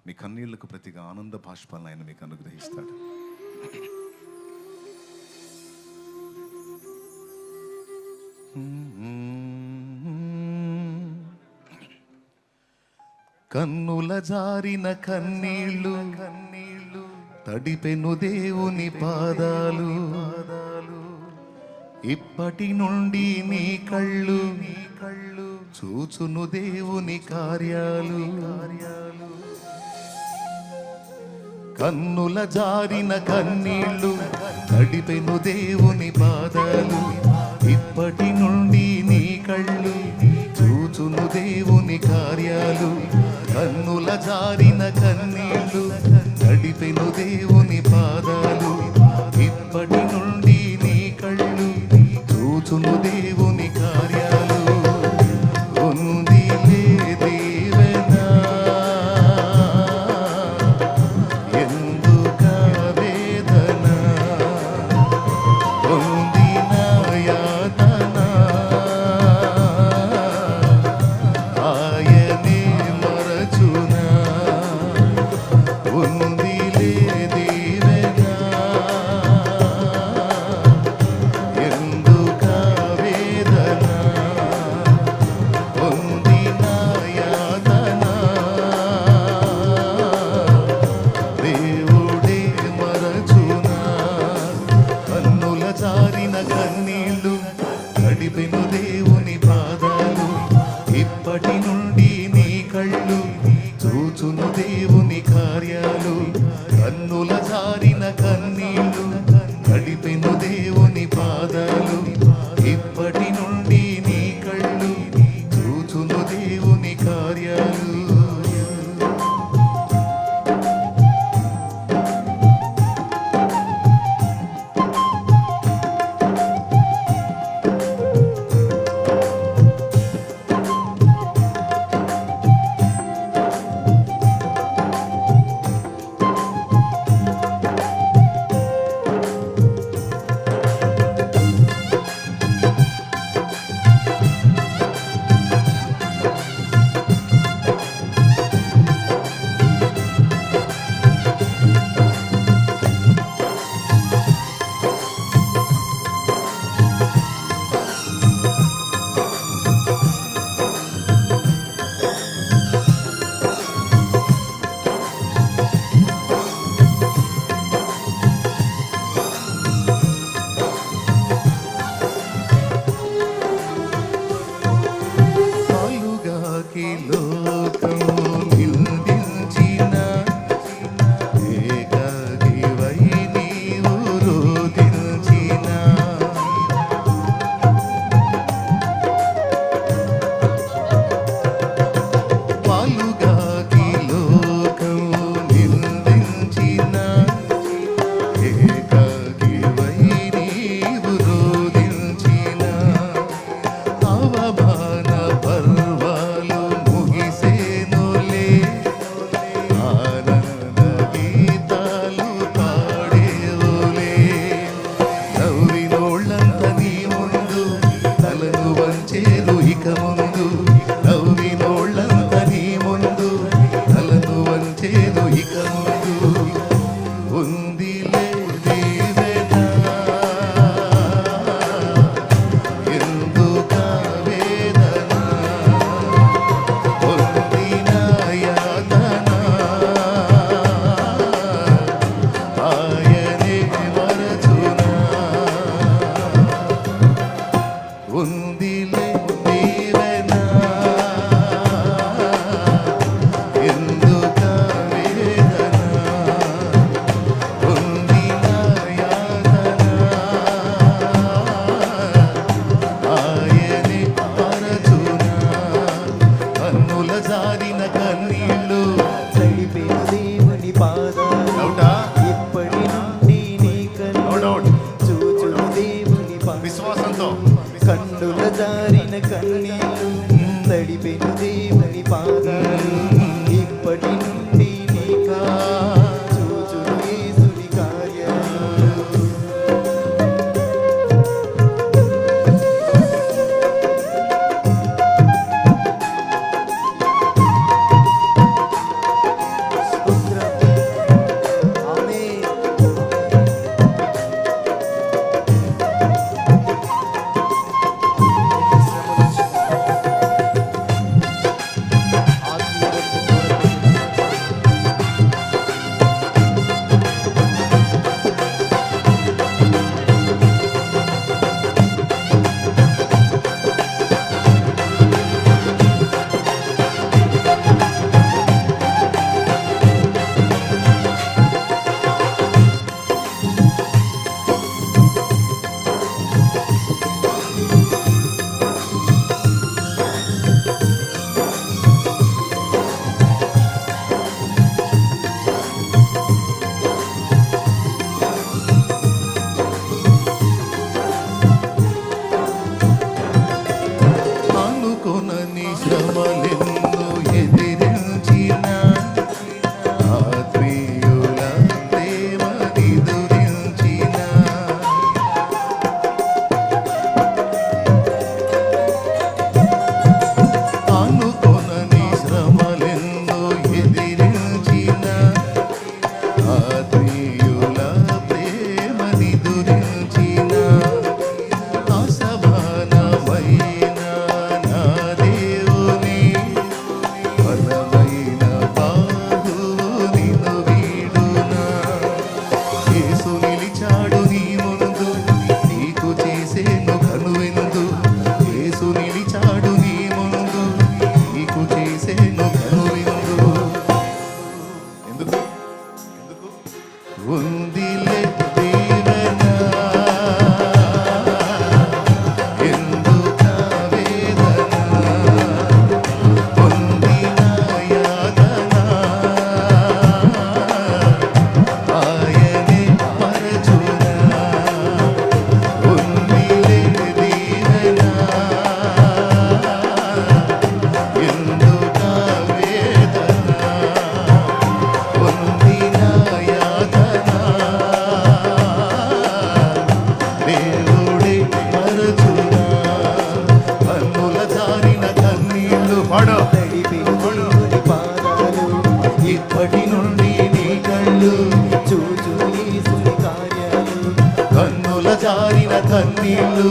మీ కన్నీళ్లకు ప్రతిగా ఆనంద బాష్పాలను ఆయన మీకు అనుగ్రహిస్తాడు. కన్నుల జారిన కన్నీళ్ళు తడిపెను దేవుని పాదాలు, ఇప్పటి నుండి నీ కళ్ళు చూచును దేవుని కార్యాలు. కన్నుల జారిన కన్నీళ్ళు తడిపెను దేవుని పాదాలు, ఇప్పటి నుండి నీ కళ్ళు చూచును దేవుని కార్యాలు. కన్నుల జారిన కన్నీళ్ళు తడిపెను దేవుని పాదాలు, ఇప్పటి నుండి నీ కళ్ళు చూచును దేవుని కార్యాలు. ఉందిలే దీవెన, ఎందుకా వేదన, ఉందిన యాతన, ఆయనే మరచునా. ఉందిలే దీవెన, ఎందుకా వేదన, ఉందిన యాతన, దేవుడే మరచునా. కన్నుల జారిన కన్నీళ్ళు తడిపెను దేవుని పాదాలు, ఇప్పటి నుండి నీ కళ్ళు చూచును దేవుని కార్యాలు. కన్నుల జారిన కన్నీళ్ళు తడిపెను దేవుని పాదాలు, ఇప్పటి నుండి నీ కళ్ళు చూచును దేవుని కార్యాలు. ఉందిలే దీవెన ఎందుకా వేదన పొందిన యాతన ఆయనే మరచునా ఉందిలే దీవెన ఎందుకా వేదన పొందిన యాతన దేవుడే మరచునా కన్నుల జారిన కన్నీళ్లు పడో దేవుని పాదాలు ఇప్పటి నుండి నీ కళ్ళు చూచు యేసుని కార్యాలు కన్నుల జారిన కన్నీళ్లు